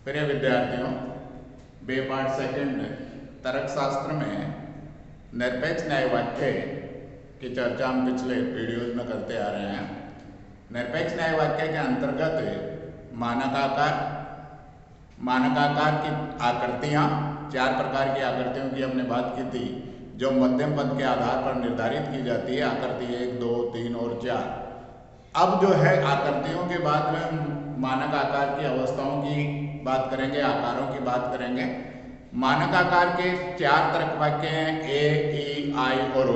प्रिय विद्यार्थियों, बे पाठ सेकंड तर्कशास्त्र में निरपेक्ष न्याय वाक्य की चर्चा हम पिछले वीडियोज में करते आ रहे हैं। निरपेक्ष न्याय वाक्य के अंतर्गत मानकाकार की आकृतियाँ, 4 प्रकार की आकृतियों की हमने बात की थी जो मध्यम पद के आधार पर निर्धारित की जाती है, आकृति 1, 2, 3 और 4। अब जो है आकृतियों के बाद में हम मानक आकार की अवस्थाओं की बात करेंगे, आकारों की बात करेंगे। मानक आकार के 4 तर्क वाक्य हैं, ए, ई, आई और ओ।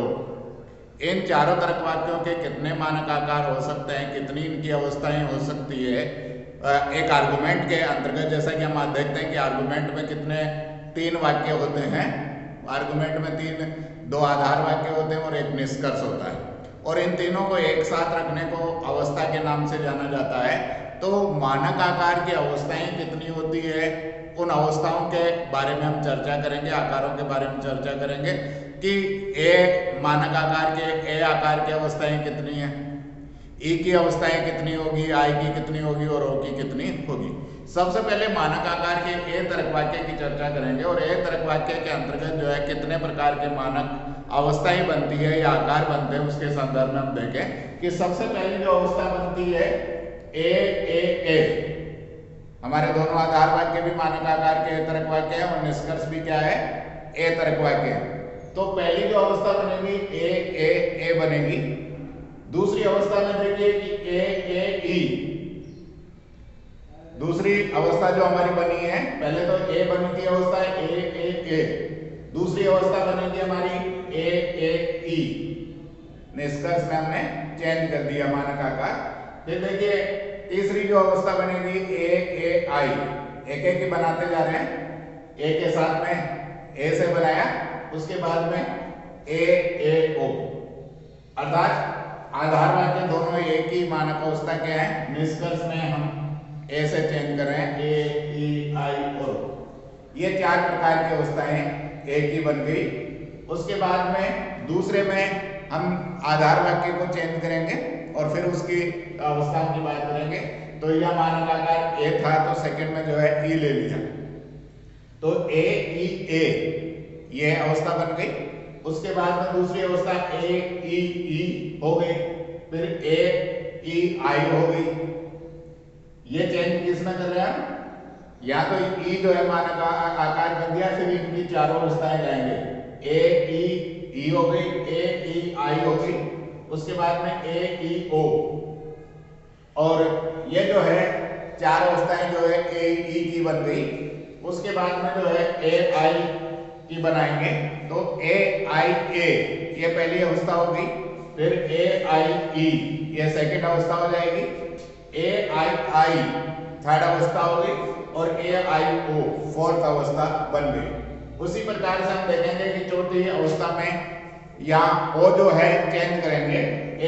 इन चारों तर्क वाक्यों के कितने मानक आकार हो सकते हैं, कितनी इनकी अवस्थाएं हो सकती है, एक आर्गुमेंट के अंतर्गत, जैसा कि हम आज देखते हैं कि आर्गुमेंट में कितने 3 वाक्य होते हैं। आर्गुमेंट में 2 आधार वाक्य होते हैं और एक निष्कर्ष होता है, और इन तीनों को एक साथ रखने को अवस्था के नाम से जाना जाता है। तो मानक आकार की अवस्थाएं कितनी होती है, उन अवस्थाओं के बारे में हम चर्चा करेंगे, आकारों के बारे में चर्चा करेंगे कि ए मानक आकार के ए आकार की अवस्थाएं कितनी हैं, ई की अवस्थाएं कितनी होगी, आई की कितनी होगी और ओ की कितनी होगी। सबसे पहले मानक आकार के ए तर्क वाक्य की चर्चा करेंगे, और ए तर्क वाक्य के अंतर्गत जो है कितने प्रकार के मानक अवस्थाएं बनती है या आकार बनते हैं, उसके संदर्भ में हम देखें कि सबसे पहली जो अवस्था बनती है ए। हमारे दोनों आधार वाक्य भी मानक आकार के तर्क वाक्य है और निष्कर्ष भी क्या है, ए तर्क वाक्य है। तो पहली जो अवस्था बनेगी ए बनेगी। दूसरी अवस्था में देखिए कि ए ई। दूसरी अवस्था जो हमारी बनी है, पहले तो ए बनी थी अवस्था ए। दूसरी अवस्था बनेगी हमारी ए ई। निष्कर्ष में हमने चेंज कर दिया मानक आकार। फिर देखिए तीसरी जो अवस्था बनेगी ए आई। एक ही बनाते जा रहे हैं, ए के साथ में ए से बनाया, उसके बाद में ए ओ, अर्थात आधार वाक्य दोनों एक ही मानक अवस्था के हैं। निष्कर्ष में हम ए से चेंज कर रहे हैं, ए ई आई और ओ। ये 4 प्रकार की अवस्थाएं एक ही बन गई। उसके बाद में दूसरे में हम आधार वाक्य को चेंज करेंगे और फिर उसकी अवस्थाओं की बात करेंगे। तो यह मानक आकार ए था, तो सेकंड में जो है ई ले लिया, तो ए ये अवस्था बन गई। उसके बाद में दूसरी अवस्था ए ई हो गई, फिर ए ई आई हो गई। ये चेंज किसमें कर रहे हैं, या तो ई जो है मानक आकार बन गया, फिर इनकी चारों अवस्थाएं जाएंगे, ए ई हो गई, ए ई आई हो गई, उसके बाद में ए ई ओ, और ये जो है 4 अवस्थाएं जो है ए ई की बन गई। उसके बाद में जो है ए आई की बनाएंगे, तो ए आई ए ये पहली अवस्था हो गई, फिर ए आई ई ये सेकंड अवस्था हो जाएगी, ए आई थर्ड अवस्था हो गई, और ए आई ओ फोर्थ अवस्था बन गई। उसी प्रकार से हम देखेंगे कि चौथी अवस्था में यहाँ ओ जो है चेंज करेंगे, ए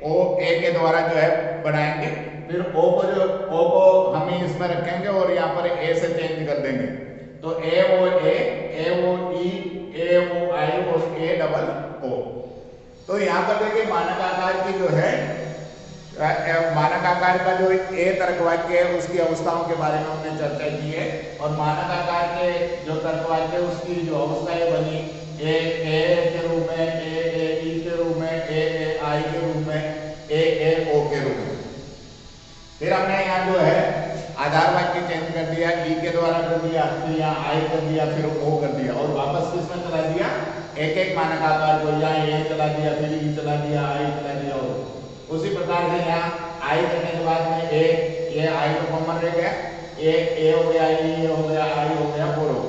ओ ए के द्वारा जो है बनाएंगे, फिर ओ को हम ही इसमें रखेंगे और यहाँ पर ए से चेंज कर देंगे, तो ए ओ ई, ए ओ आई और ए डबल ओ। तो यहाँ पर देखिए मानक आकार की जो है मानक आकार का जो ए तर्क वाक्य है उसकी अवस्थाओं के बारे में हमने चर्चा की है, और मानक आकार के जो तर्क वाक्य है उसकी जो अवस्थाएं बनी ए के रूप में, ए ई के रूप में, ए आई के रूप में, ए ओ के रूप में। फिर हमने यहाँ जो है आधार वाक्य चेंज कर दिया, ई के द्वारा कर दिया, फिर यहाँ आई कर दिया, फिर ओ कर दिया, और वापस किसमें चला दिया, एक मानक आकार को, यहाँ ए चला दिया, फिर ई चला दिया, आई चला दिया, और उसी प्रकार से यहाँ आई करने के बाद में ये आई तो कॉमन रह गया, ए हो गया, ई हो गया, आई हो गया, और हो।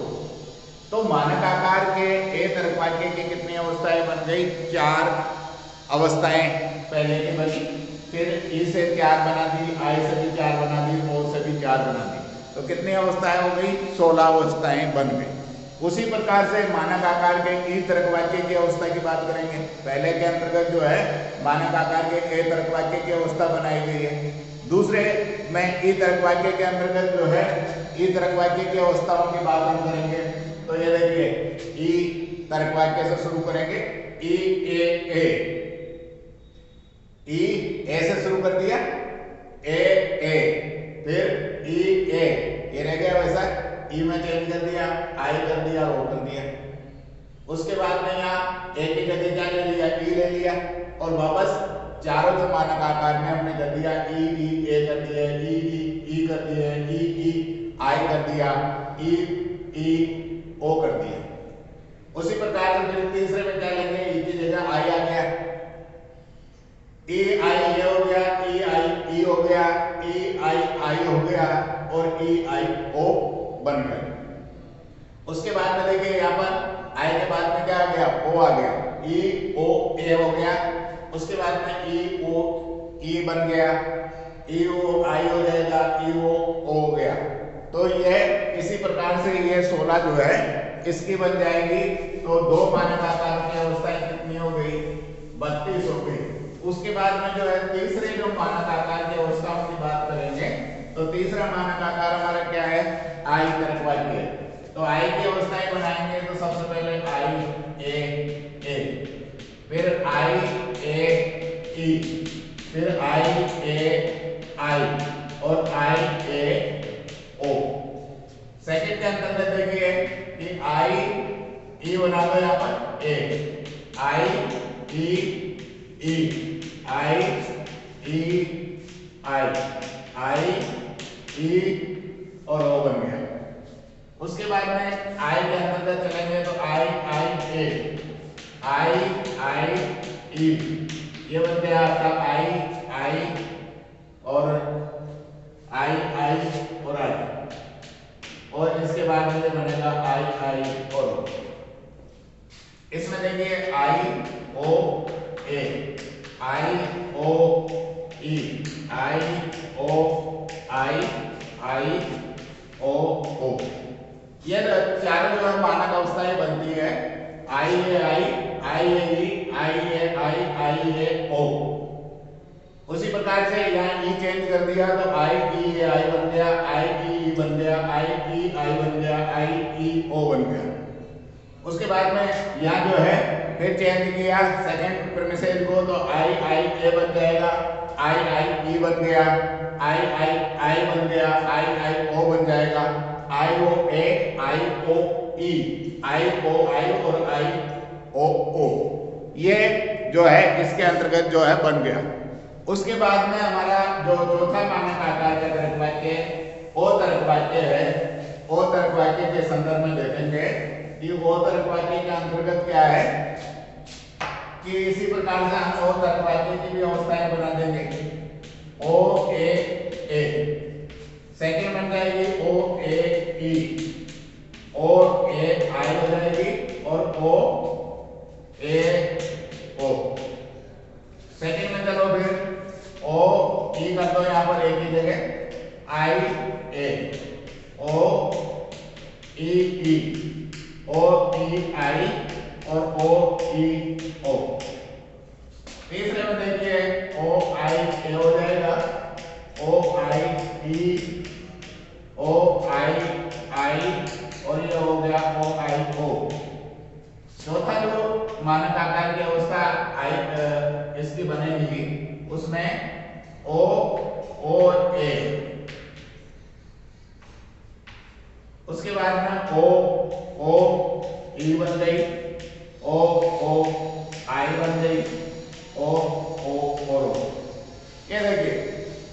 तो मानक आकार के ए तर्क वाक्य की कितनी अवस्थाएं बन गई, 4 अवस्थाएं पहले की बनी, फिर ई से 4 बना दी, आई से भी 4 बना दी, ओ से भी 4 बना दी, तो कितनी अवस्थाएं हो गई, 16 अवस्थाएं बन गई। उसी प्रकार से मानक आकार के ई तर्क वाक्य की अवस्था की बात करेंगे। पहले के अंतर्गत जो है मानक आकार के ए तर्क वाक्य की अवस्था बनाई गई है, दूसरे में ई तर्क वाक्य के अंतर्गत जो है ई तर्क वाक्य की अवस्थाओं की बात हम करेंगे। तो ये देखिए ई तर्क वाक्य से शुरू करेंगे, ई ए से शुरू कर दिया, ए फिर ई ए, ये रह गया वैसा, ई में चेंज कर दिया, आई कर दिया, ओ कर दिया। उसके बाद में यहाँ ए की जगह क्या ले लिया, ई ले लिया, और वापस चारों जो मानक आकार में हमने कर दिया, ई ए कर दिया, ई कर दिया, ई आई कर दिया, ई ओ कर दिया। उसी प्रकार से फिर तीसरे में क्या लेंगे, ई की जगह आई आ गया, ई आई ये हो गया, ई आई ई हो गया, ई आई हो गया, और ई आई ओ बन गए। उसके बाद में देखिए यहाँ पर आई के बाद में क्या आ गया, ओ आ गया, ई ओ ए हो गया। उसके बाद में ई ओ ई बन गया, ई ओ आई हो जाएगा, ई ओ हो गया। तो ये इसी प्रकार से ये 16 जो है इसकी बन जाएगी। तो दो मानक आकार की अवस्थाएं कितनी हो गई, 32 हो गई। उसके बाद में जो है तीसरे जो मानक आकार की अवस्थाओं की बात करेंगे, तो तीसरा मानक आकार हमारा क्या है, आई तर्क वाक्य। तो आई की अवस्थाएं बनाएंगे तो सबसे पहले आई ए, फिर आई ए ई, फिर आई ए आई, और आई ए ओ। सेकंड के अंतर्गत देखिए कि आई ई बना दो यहाँ पर ए, आई ई आई ई और ओ बन गया। उसके बाद में आई के अंतर्गत चलेंगे तो आई ए, आई ई, ये बन गया आपका आई और आई और आई, और इसके बाद में बनेगा आई और। इसमें देखिए आई ओ ए, आई ओ ई, आई ओ आई ओ ओ, ये चारों जो है मानक अवस्थाएं बनती है, आई ए ई, आई ए ओ। उसी प्रकार से यहाँ ई चेंज कर दिया तो आई ई आई बन गया, आई ई बन गया, आई बन गया, आई ओ बन गया। उसके बाद में यहाँ जो है फिर चेंज किया सेकंड प्रीमिसेस को, तो आई ए बन जाएगा, आई ई बन गया, आई बन गया, आई ओ बन जाएगा, आई ओ ए, आई ओ ई, आई ओ आई और आई ओ। ये जो है इसके अंतर्गत जो है बन गया। उसके बाद में हमारा जो चौथा मानक आकार का तर्क वाक्य ओ तर्क वाक्य है, ओ तर्क वाक्य के संदर्भ में देखेंगे कि ओ तर्क वाक्य के अंतर्गत क्या है कि इसी प्रकार से हम ओ तर्क वाक्य की भी अवस्थाएं बना देंगे। ओ ए, सेकंड बन जाएगी ओ ए ई, ओ ए आई हो जाएगी, और ओ ए ओ। सेकंड में चलो फिर ओ ई कर दो यहाँ पर ए की जगह, आई ए, ओ ई, ओ ई आई और ओ ई ओ। तीसरे में देखिए ओ आई ए हो जाएगा, ओ आई ई, ओ आई और ये हो गया ओ आई ओ। चौथा जो मानक आकार की अवस्था आई इसकी बनेगी उसमें ओ ए, उसके बाद में ओ ई बन गई, ओ आई बन गई, ओ और ओ। ये देखिए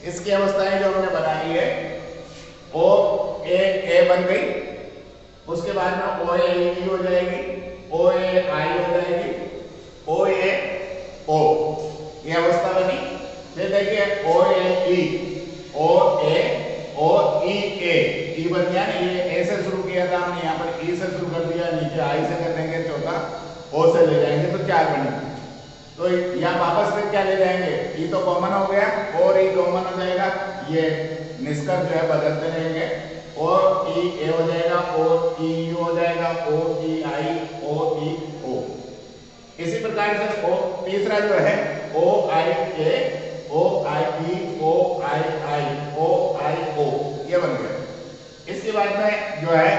इसकी अवस्थाएं जो हमने बनाई है, ओ ए बन गई, उसके बाद में ओ ए ई हो जाएगी, ओ ए आई हो जाएगी, ओ ए ओ, ये अवस्था बनी। फिर देखिए ओ ए ई, ओ ई ए बन गया ना, ये ए से शुरू किया था हमने, यहाँ पर ई से शुरू कर दिया, नीचे आई से कर देंगे, चौथा ओ से ले जाएंगे तो 4 बनेंगे। तो यहाँ वापस फिर क्या ले जाएंगे, ई तो कॉमन हो गया और ई कॉमन हो जाएगा, ये निष्कर्ष जो है बदलते रहेंगे, ओ ई ए हो जाएगा, ओ ई यू हो जाएगा, ओ ई आई, ओ ई ओ। इसी प्रकार से ओ तीसरा जो है ओ आई ए, ओ आई ई, ओ आई ओ, ये बन गया। इसके बाद में जो है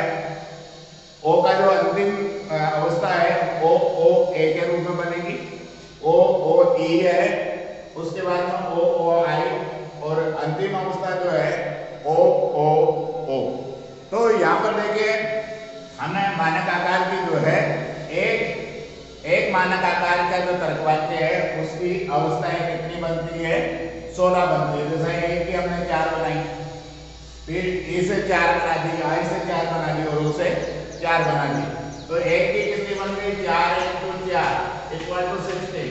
ओ का जो अंतिम अवस्था है ओ ए के रूप में बनेगी, ओ ई है, उसके बाद में ओ आई, और अंतिम अवस्था जो है एक मानक आकार का जो तर्क वाक्य है उसकी अवस्थाएं कितनी बनती है? 16 बनती है। जैसे ए की हमने 4 बनाई, फिर ई से 4 बना दी, आई से 4 बना दी और ओ से 4 बना दी। तो एक की कितनी बन गई? 4 × 4 इक्वल टू 16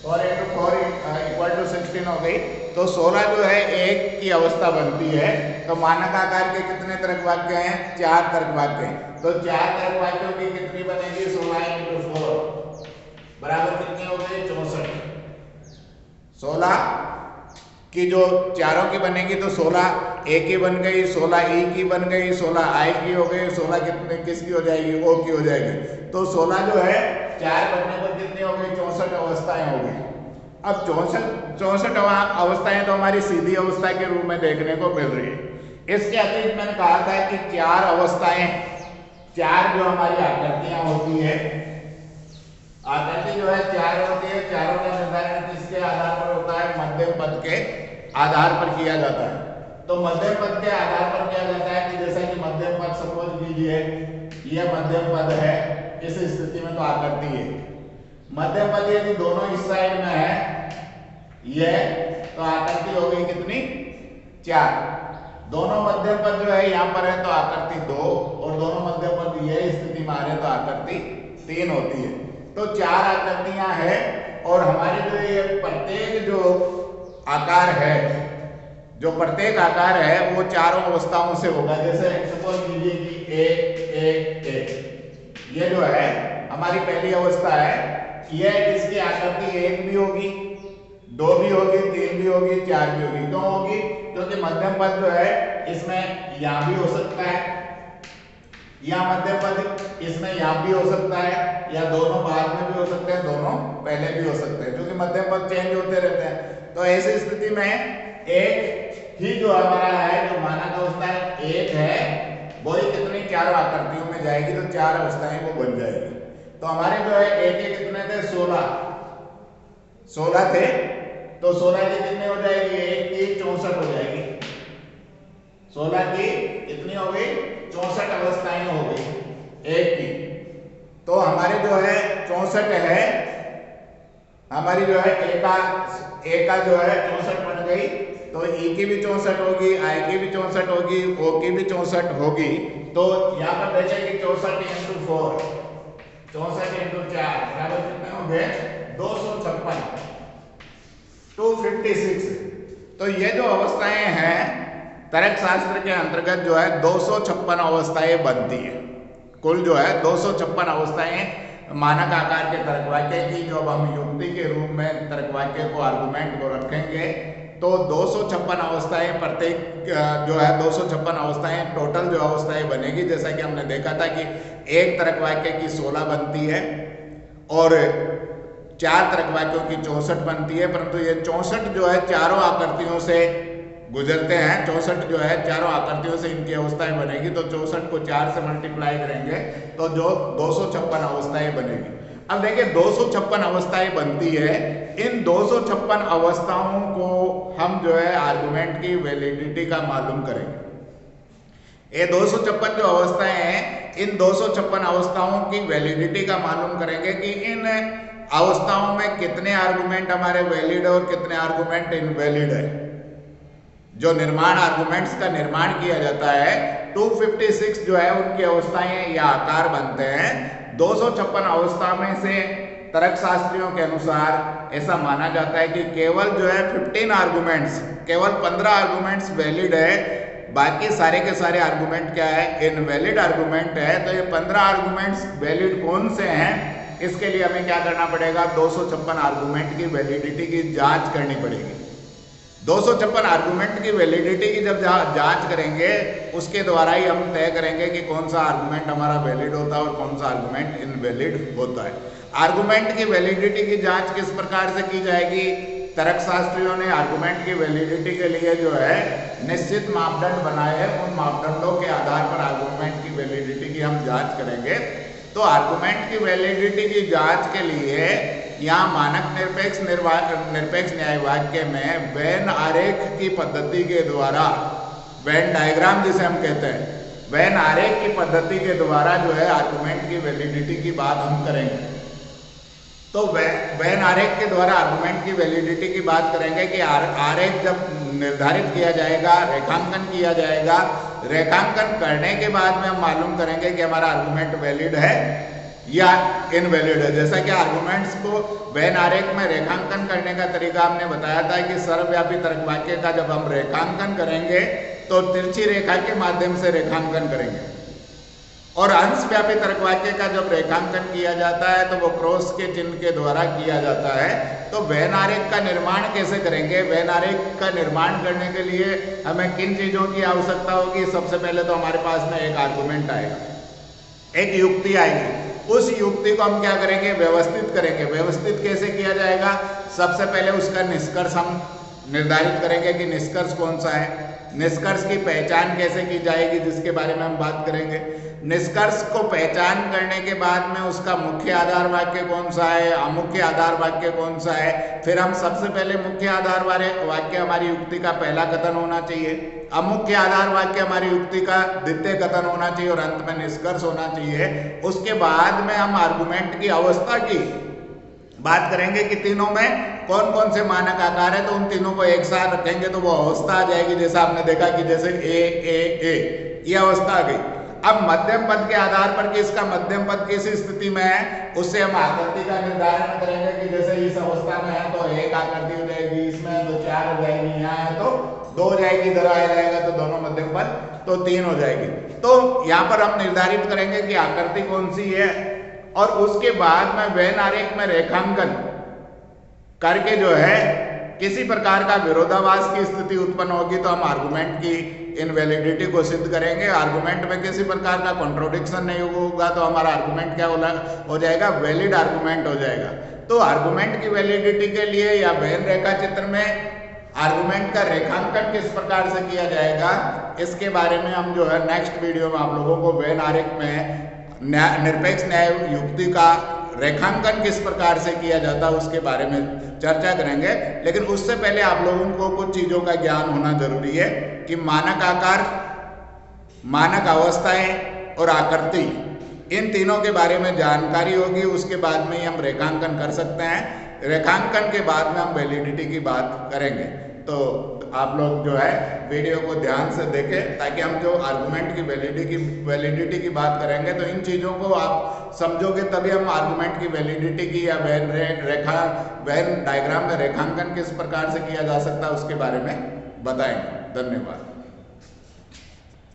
और × 4 इक्वल टू 16 हो गई। तो 16 जो है एक की अवस्था बनती है। तो मानक आकार के कितने तर्क वाक्य हैं? 4 तर्क वाक्य हैं। तो 4 तर्क वाक्यों की कितनी बनेगी? 16 × 4 बराबर कितनी हो गई? 64। 16 की जो चारों की बनेगी तो 16 ए की बन गई, 16 ई की बन गई, 16 आई की हो गई, 16 कितने किसकी हो जाएगी? ओ की हो जाएगी। तो 16 जो है 4 बनने पर कितनी हो गई? 64 अवस्थाएं हो गई। अब 64 अवस्थाएं तो हमारी सीधी अवस्था के रूप में देखने को मिल रही है। इसके अतिरिक्त मैंने कहा था कि 4 अवस्थाएं, 4 जो हमारी आकृतियां होती है, आकृति जो है 4 होती है। चारों का निर्धारण किसके आधार पर होता है? मध्यम पद के आधार पर किया जाता है। तो मध्यम पद के आधार पर किया जाता है कि जैसा कि मध्यम पद सपोज कीजिए यह मध्यम पद है, इस स्थिति में तो आकृति है। मध्यम पद यदि दोनों इस साइड में है यह, तो आकृति हो गई कितनी? 4। दोनों मध्यम पद जो है यहाँ पर है तो आकृति 2 और दोनों मध्यम पद यह स्थिति में आ रहे तो आकृति 3 होती है। तो 4 आकृतियां हैं और हमारे जो ये प्रत्येक जो आकार है, जो प्रत्येक आकार है वो चारों अवस्थाओं से होगा। जैसे सपोज कीजिए कि ए ये जो है हमारी पहली अवस्था है, यह इसकी आकृति 1 भी होगी, 2 भी होगी, 3 भी होगी, 4 भी होगी। क्यों होगी? क्योंकि मध्यम पद जो है इसमें यहां भी हो सकता है, या मध्यम पद इसमें यहां भी हो सकता है, या दोनों बाद में भी हो सकते हैं, दोनों पहले भी हो सकते हैं, क्योंकि मध्यम पद चेंज होते रहते हैं। तो ऐसी स्थिति में एक ही जो हमारा है, जो मानक अवस्था है 1 है, वो ही कितनी? 4 आकृतियों में जाएगी तो 4 अवस्थाएं वो बन जाएगी। तो हमारे जो है ए के कितने थे? 16 थे। तो 16 की कितनी हो जाएगी? 1 की 64 हो जाएगी। 16 की कितनी हो गई? 64 अवस्थाएं हो गई एक की। तो हमारे जो है 64 है, हमारी जो है ए का जो है 64 बन गई। तो ई की भी 64 होगी, आई की भी 64 होगी, ओ की भी 64 होगी। तो यहाँ पर बचेगी 64 × 4, 64 × 4 बराबर कितने हो गए? 256, 256। तो ये जो अवस्थाएं हैं तर्क शास्त्र के अंतर्गत जो है 256 अवस्थाएं बनती है। कुल जो है 256 अवस्थाएं मानक आकार के तर्क वाक्य की, जो अब हम युक्ति के रूप में तर्क वाक्य को आर्गुमेंट को रखेंगे तो 256 अवस्थाएं, प्रत्येक जो है 256 अवस्थाएं टोटल जो अवस्थाएं बनेगी। जैसा कि हमने देखा था कि एक तर्क वाक्य की 16 बनती है और 4 तर्क वाक्यों की 64 बनती है, परंतु ये 64 जो है चारों आकृतियों से गुजरते हैं। 64 जो है चारों आकृतियों से इनकी अवस्थाएं बनेगी। तो 64 को 4 से मल्टीप्लाई करेंगे तो जो 256 अवस्थाएं बनेगी। अब देखिए 256 अवस्थाएं बनती है, इन 256 अवस्थाओं को हम जो है आर्गुमेंट की वैलिडिटी का मालूम करेंगे। ये 256 जो अवस्थाएं हैं, इन 256 अवस्थाओं की वैलिडिटी का मालूम करेंगे कि इन अवस्थाओं में कितने आर्गुमेंट हमारे वैलिड और कितने आर्गुमेंट इनवैलिड है। जो निर्माण आर्गुमेंट्स का निर्माण किया जाता है 256 जो है उनकी अवस्थाएं या आकार बनते हैं। 256 अवस्था में से तर्क शास्त्रियों के अनुसार ऐसा माना जाता है कि केवल जो है 15 आर्गुमेंट्स, केवल 15 आर्गुमेंट्स वैलिड है, बाकी सारे के सारे आर्गुमेंट क्या है? इनवैलिड आर्गुमेंट है। तो ये 15 आर्गुमेंट्स वैलिड कौन से हैं? इसके लिए हमें क्या करना पड़ेगा? 256 आर्गुमेंट की वैलिडिटी की जांच करनी पड़ेगी। 256 आर्गुमेंट की वैलिडिटी की जब जांच करेंगे उसके द्वारा ही हम तय करेंगे कि कौन सा आर्गुमेंट हमारा वैलिड होता है और कौन सा आर्गुमेंट इनवैलिड होता है। आर्गुमेंट की वैलिडिटी की जांच किस प्रकार से की जाएगी? तर्क शास्त्रियों ने आर्गुमेंट की वैलिडिटी के लिए जो है निश्चित मापदंड बनाए हैं। उन मापदंडों के आधार पर आर्गुमेंट की वैलिडिटी की हम जांच करेंगे। तो आर्गुमेंट की वैलिडिटी की जांच के लिए यहाँ मानक निरपेक्ष न्याय वाक्य में वेन आरेख की पद्धति के द्वारा, वेन डायग्राम जिसे हम कहते हैं, वेन आरेख की पद्धति के द्वारा जो है आर्गुमेंट की वैलिडिटी की बात हम करेंगे। तो वेन आरेख के द्वारा आर्गुमेंट की वैलिडिटी की बात करेंगे कि आरेख जब निर्धारित किया जाएगा, रेखांकन किया जाएगा, रेखांकन करने के बाद में हम मालूम करेंगे कि हमारा आर्गुमेंट वैलिड है या इनवैलिड है। जैसा कि आर्गुमेंट्स को वेन आरेख में रेखांकन करने का तरीका हमने बताया था कि सर्वव्यापी तर्क वाक्य का जब हम रेखांकन करेंगे तो तिरछी रेखा के माध्यम से रेखांकन करेंगे, और अंशव्यापी तर्क वाक्य का जब रेखांकन किया जाता है तो वो क्रॉस के चिन्ह के द्वारा किया जाता है। तो वेन आरेख का निर्माण कैसे करेंगे? वेन आरेख का निर्माण करने के लिए हमें किन चीजों की आवश्यकता होगी? सबसे पहले तो हमारे पास में एक आर्गुमेंट आएगा, एक युक्ति आएगी। उस युक्ति को हम क्या करेंगे? व्यवस्थित करेंगे। व्यवस्थित कैसे किया जाएगा? सबसे पहले उसका निष्कर्ष हम निर्धारित करेंगे कि निष्कर्ष कौन सा है। निष्कर्ष की पहचान कैसे की जाएगी, जिसके बारे में हम बात करेंगे। निष्कर्ष को पहचान करने के बाद में उसका मुख्य आधार वाक्य कौन सा है, अमुख्य आधार वाक्य कौन सा है। फिर हम सबसे पहले मुख्य आधार वाक्य हमारी युक्ति का पहला कथन होना चाहिए, अमुख्य आधार वाक्य हमारी युक्ति का द्वितीय कथन होना चाहिए, और अंत में निष्कर्ष होना चाहिए। उसके बाद में हम आर्गुमेंट की अवस्था की बात करेंगे कि तीनों में कौन कौन से मानक आकार है। तो उन तीनों को एक साथ रखेंगे तो वो अवस्था आ जाएगी। जैसा आपने देखा कि जैसे ए ये अवस्था आ गई। अब मध्यम पद के आधार पर कि इसका मध्यम पद किस स्थिति में है, उससे हम आकृति का निर्धारण करेंगे कि जैसे इस अवस्था में है तो एक आकृति हो जाएगी, इसमें तो 4 हो जाएगी, यहाँ है तो 2 हो जाएगी, इधर आ जाएगा तो दोनों मध्यम पद तो 3 हो जाएगी। तो यहाँ पर हम निर्धारित करेंगे कि आकृति कौन सी है, और उसके बाद में वेन आरेख में रेखांकन करके जो है किसी प्रकार का विरोधाभास की स्थिति उत्पन्न होगी तो हम आर्गुमेंट की इनवैलिडिटी को सिद्ध करेंगे। आर्गुमेंट में किसी प्रकार का कॉन्ट्रोडिक्शन नहीं होगा तो हमारा आर्गुमेंट क्या हो जाएगा? वैलिड आर्गुमेंट हो जाएगा। तो आर्गुमेंट की वैलिडिटी के लिए या वेन रेखा चित्र में आर्गुमेंट का रेखांकन किस प्रकार से किया जाएगा, इसके बारे में हम जो है नेक्स्ट वीडियो में आप लोगों को वेन आरेख में निरपेक्ष न्याय युक्ति का रेखांकन किस प्रकार से किया जाता है उसके बारे में चर्चा करेंगे। लेकिन उससे पहले आप लोगों को कुछ चीजों का ज्ञान होना जरूरी है कि मानक आकार, मानक अवस्थाएं और आकृति, इन तीनों के बारे में जानकारी होगी। उसके बाद में ही हम रेखांकन कर सकते हैं। रेखांकन के बाद में हम वैलिडिटी की बात करेंगे। तो आप लोग जो है वीडियो को ध्यान से देखें ताकि हम जो आर्गुमेंट की वैलिडिटी की बात करेंगे तो इन चीज़ों को आप समझोगे, तभी हम आर्गुमेंट की वैलिडिटी की या वेन डायग्राम में रेखांकन किस प्रकार से किया जा सकता है उसके बारे में बताएंगे। धन्यवाद।